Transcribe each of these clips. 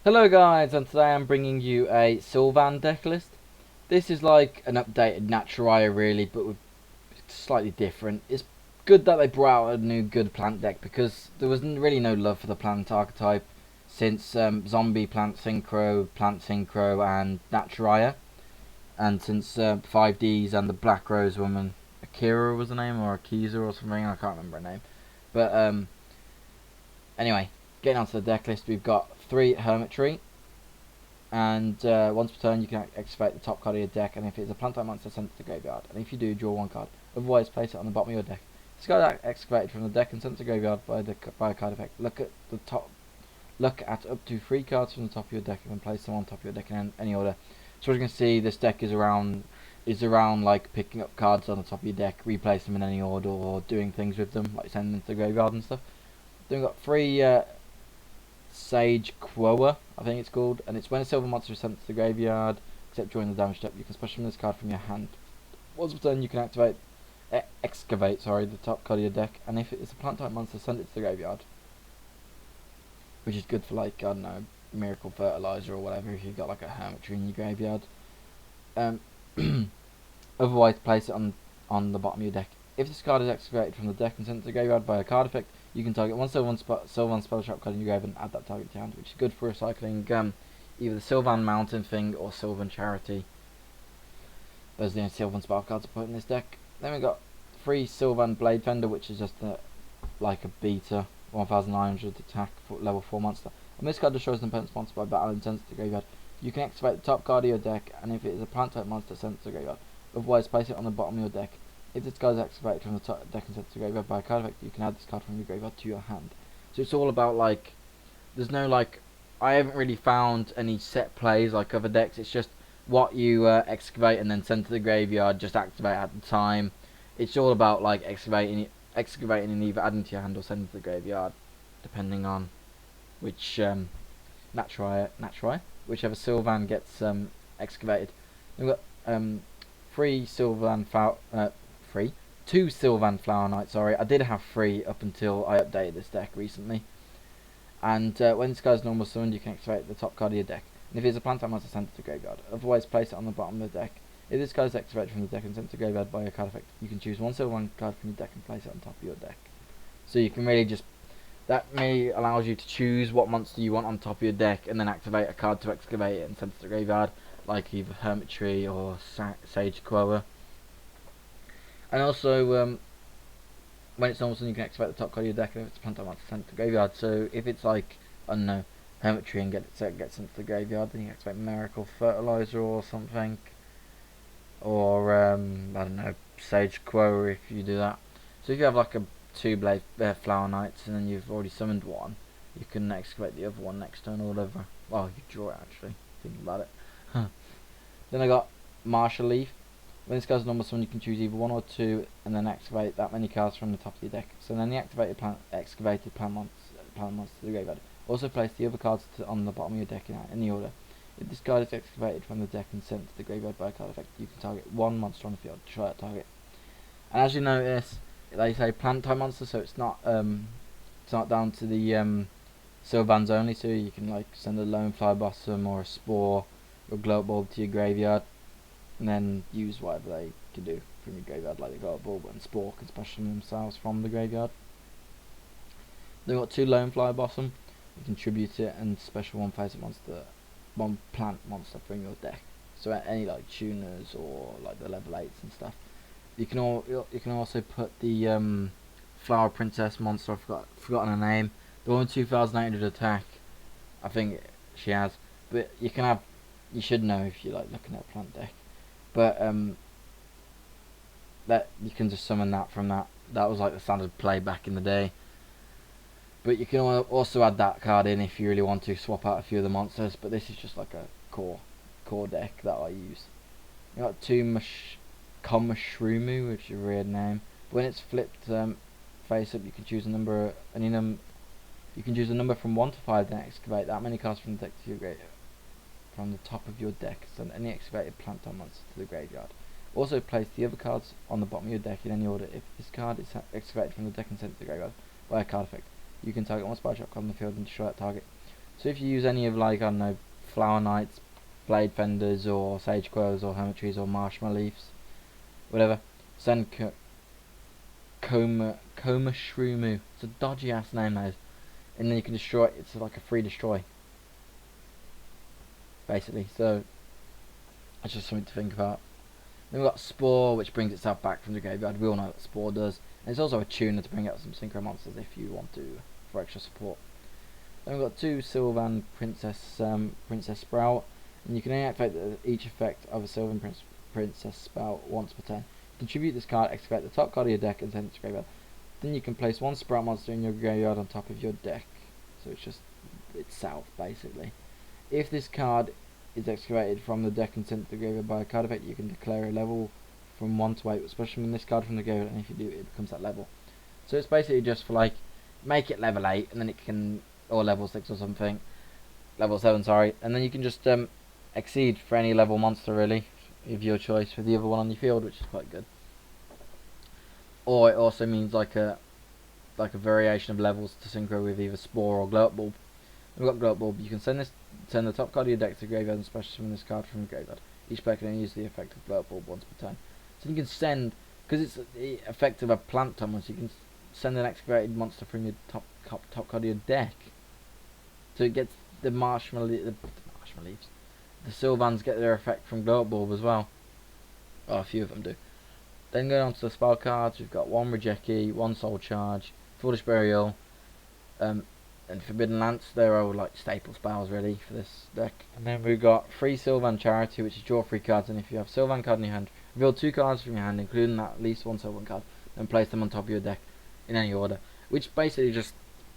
Hello guys, and today I'm bringing you a Sylvan deck list. This is like an updated Naturaya really, but with slightly different. It's good that they brought out a new good plant deck because there was really no love for the plant archetype since Zombie Plant Synchro, and Naturaya, and since 5Ds and the Black Rose Woman, Akira was the name, or Akiza or something, I can't remember her name. But anyway, getting onto the deck list, we've got 3 Hermitry, and once per turn you can activate the top card of your deck, and if it's a plant type monster, send it to the graveyard, and if you do, draw 1 card. Otherwise, place it on the bottom of your deck. Discard that excavated from the deck and send it to the graveyard by a card effect. Look at up to 3 cards from the top of your deck and then place them on top of your deck in any order. So as you can see, this deck is around like picking up cards on the top of your deck, replace them in any order, or doing things with them, like sending them to the graveyard and stuff. Then we've got 3 Sage Quoa, I think it's called, and it's when a silver monster is sent to the graveyard, except during the damage step, you can special this card from your hand. Once per turn, you can excavate the top card of your deck, and if it's a plant type monster, send it to the graveyard, which is good for, like, I don't know, Miracle Fertilizer or whatever if you've got like a Hermitry in your graveyard. Otherwise, place it on the bottom of your deck. If this card is excavated from the deck and sent to the graveyard by a card effect, you can target one Sylvan spell trap card in your graveyard and add that target to your hand, which is good for recycling either the Sylvan Mountain thing or Sylvan Charity. Those are the only Sylvan spell cards I put in this deck. Then we got 3 Sylvan Blade Fender, which is just like a beta 1900 attack for level 4 monster. And this card destroys an opponent's monster by battle and sends it to the graveyard. You can activate the top card of your deck, and if it is a plant type monster, send it to the graveyard. Otherwise, place it on the bottom of your deck. If this card is activated from the top deck and sent to the graveyard by a card effect, you can add this card from your graveyard to your hand. So it's all about, like, there's no, like, I haven't really found any set plays like other decks. It's just what you excavate and then send to the graveyard, just activate at the time. It's all about, like, excavating and either adding to your hand or sending to the graveyard, depending on which Naturaya, whichever Sylvan gets excavated. We've got 3 Sylvan two Sylvan Flower Knight. Sorry, I did have 3 up until I updated this deck recently. And when this guy's normal summoned, you can activate the top card of your deck. And if it's a plant type monster, send it to the graveyard. Otherwise, place it on the bottom of the deck. If this card is activated from the deck and sent to the graveyard by a card effect, you can choose 1 Sylvan card from your deck and place it on top of your deck. So you can really just, that really allows you to choose what monster you want on top of your deck and then activate a card to excavate it and send it to the graveyard, like either Hermitry or Sage Quoa. And also, when it's normal, you can activate the top card of your deck, and if it's a plant type monster, send it to the graveyard. So if it's like, I don't know, Hermitry and gets sent to the graveyard, then you can activate Miracle Fertilizer or something. Or, I don't know, Sage Quoa if you do that. So if you have like a 2 Blade Flower Knights and then you've already summoned one, you can excavate the other one next turn or whatever. Well, you draw it actually, thinking about it. Then I got Martial Leaf. When this guy's normal summon, you can choose either 1 or 2 and then activate that many cards from the top of your deck. So then the excavated plant monster to the graveyard. Also place the other cards on the bottom of your deck in any order. If this card is excavated from the deck and sent to the graveyard by a card effect, you can target 1 monster on the field. Destroy that target. And as you notice, they say plant type monster, so it's not down to the Sylvans only. So you can like send a Lone Fly Blossom or a Spore or a Gloat Bulb to your graveyard, and then use whatever they can do from your graveyard, like the Gloat Bulb and Spore can special themselves from the graveyard. They've got 2 Lone Fly Blossom. You can tribute it and special 1 face monster, 1 plant monster from your deck. So any like tuners or like the level 8s and stuff. You can also put the Flower Princess monster. I've forgotten her name. The one with 2,800 attack. I think she has. But you should know if you like looking at a plant deck. But that you can just summon that from that. That was like the standard play back in the day. But you can also add that card in if you really want to swap out a few of the monsters. But this is just like a core deck that I use. You got 2 Komashrumu, which is a weird name. But when it's flipped face up, you can choose a number. You can choose a number from 1 to 5, then excavate that many cards from the deck to your graveyard. From the top of your deck, send any excavated plant type monster to the graveyard. Also place the other cards on the bottom of your deck in any order. If this card is excavated from the deck and sent to the graveyard by a card effect, you can target 1 spell trap card on the field and destroy that target. So if you use any of, like, I don't know, Flower Knights, Blade Fenders, or Sage Quills, or Hermit Trees, or Marshmallow Leaves, whatever, send Koma Shroomoo. It's a dodgy ass name, that is. And then you can destroy it. It's like a free destroy, basically. So that's just something to think about. Then we've got Spore, which brings itself back from the graveyard. We all know what Spore does. And it's also a tuner to bring out some synchro monsters if you want to, for extra support. Then we've got 2 Sylvan Princess Sprout, and you can only activate each effect of a Sylvan Princess Sprout once per turn. Contribute this card, excavate the top card of your deck, and send it to graveyard. Then you can place 1 Sprout monster in your graveyard on top of your deck. So it's just itself, basically. If this card is excavated from the deck and sent to the graveyard by a card effect, you can declare a level from 1 to 8, especially when this card from the graveyard, and if you do, it becomes that level. So it's basically just for, like, make it level 8, and then it can, or level 6 or something, level 7, sorry, and then you can just exceed for any level monster, really, of your choice, with the other one on your field, which is quite good. Or it also means like a variation of levels to synchro with either Spore or Glow Up Bulb. We've got Glow Up Bulb. You can send the top card of your deck to graveyard and special summon this card from the graveyard. Each player can only use the effect of Glow Up Bulb once per turn. So you can send, because it's the effect of a plant summon, so you can send an excavated monster from your top card of your deck. So it gets the marshmallow leaves. The Sylvans get their effect from Glow Up Bulb as well. Oh, a few of them do. Then going on to the spell cards, we've got 1 Rejeki, 1 Soul Charge, Foolish Burial, and Forbidden Lance. They're all like staple spells really for this deck. And then we've got 3 Sylvan Charity, which is draw 3 cards, and if you have Sylvan card in your hand, reveal 2 cards from your hand, including at least 1 Sylvan card, then place them on top of your deck in any order, which basically just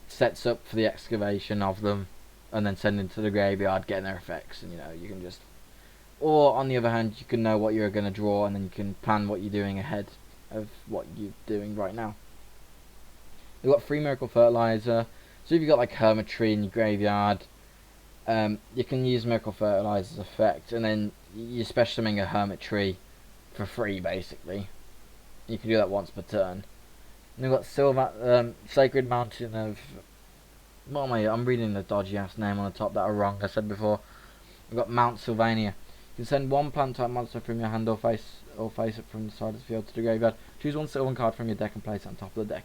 sets up for the excavation of them, and then send them to the graveyard, getting their effects, and you can just. Or on the other hand, you can know what you're going to draw, and then you can plan what you're doing ahead of what you're doing right now. We've got 3 Miracle Fertilizer. So if you've got like Hermit Tree in your graveyard, you can use Miracle Fertilizer's effect, and then you're special summoning a Hermit Tree for free, basically. You can do that once per turn. And we've got Sylvan, Sacred Mountain of. What am I? I'm reading the dodgy ass name on the top that are wrong. I said before. We've got Mount Sylvania. You can send 1 plant type monster from your hand or face it from the side of the field to the graveyard. Choose 1 Sylvan card from your deck and place it on top of the deck.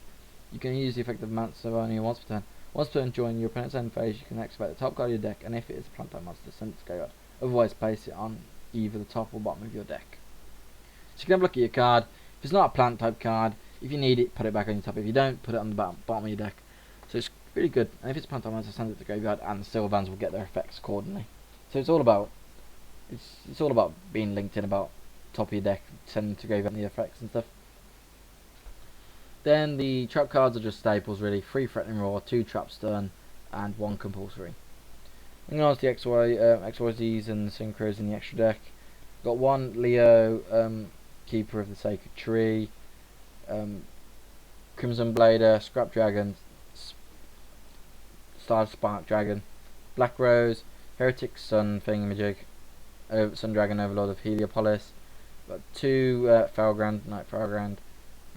You can use the effect of Mount Sylvania once per turn. Once per turn during your opponent's end phase, you can activate the top card of your deck, and if it is a plant type monster, send it to the graveyard. Otherwise, place it on either the top or bottom of your deck. So you can have a look at your card. If it's not a plant type card, if you need it, put it back on your top. If you don't, put it on the bottom of your deck. So it's really good. And if it's a plant type monster, send it to the graveyard, and the Sylvans will get their effects accordingly. So it's all about being linked in about top of your deck, sending to graveyard the effects and stuff. Then the trap cards are just staples really. 3 Threatening Roar, 2 Trap Stun, and 1 Compulsory. Then on to the XYZs and the Synchros in the extra deck. Got 1 Leo, Keeper of the Sacred Tree, Crimson Blader, Scrap Dragon, Star Spark Dragon, Black Rose, Heretic Sun Thingamajig, Sun Dragon Overlord of Heliopolis. Got 2 Felgrand, Night Felgrand.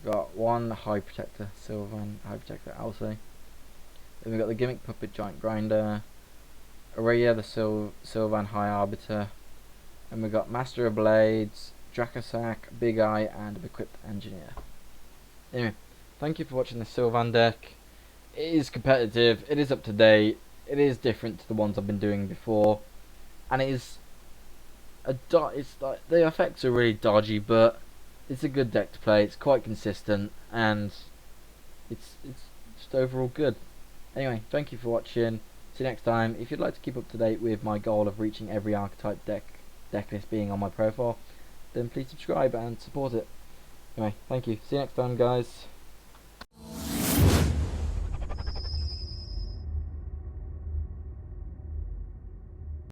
Got 1 High Protector, Sylvan High Protector Alce. Then we've got the Gimmick Puppet Giant Grinder, Araya the Sylvan High Arbiter, and we've got Master of Blades, Dracosac, Big Eye, and Equipped Engineer. Anyway, thank you for watching the Sylvan deck. It is competitive, it is up to date, it is different to the ones I've been doing before, and it is it's like the effects are really dodgy, but it's a good deck to play. It's quite consistent, and it's just overall good. Anyway, thank you for watching. See you next time. If you'd like to keep up to date with my goal of reaching every archetype deck list being on my profile, then please subscribe and support it. Anyway, thank you. See you next time, guys.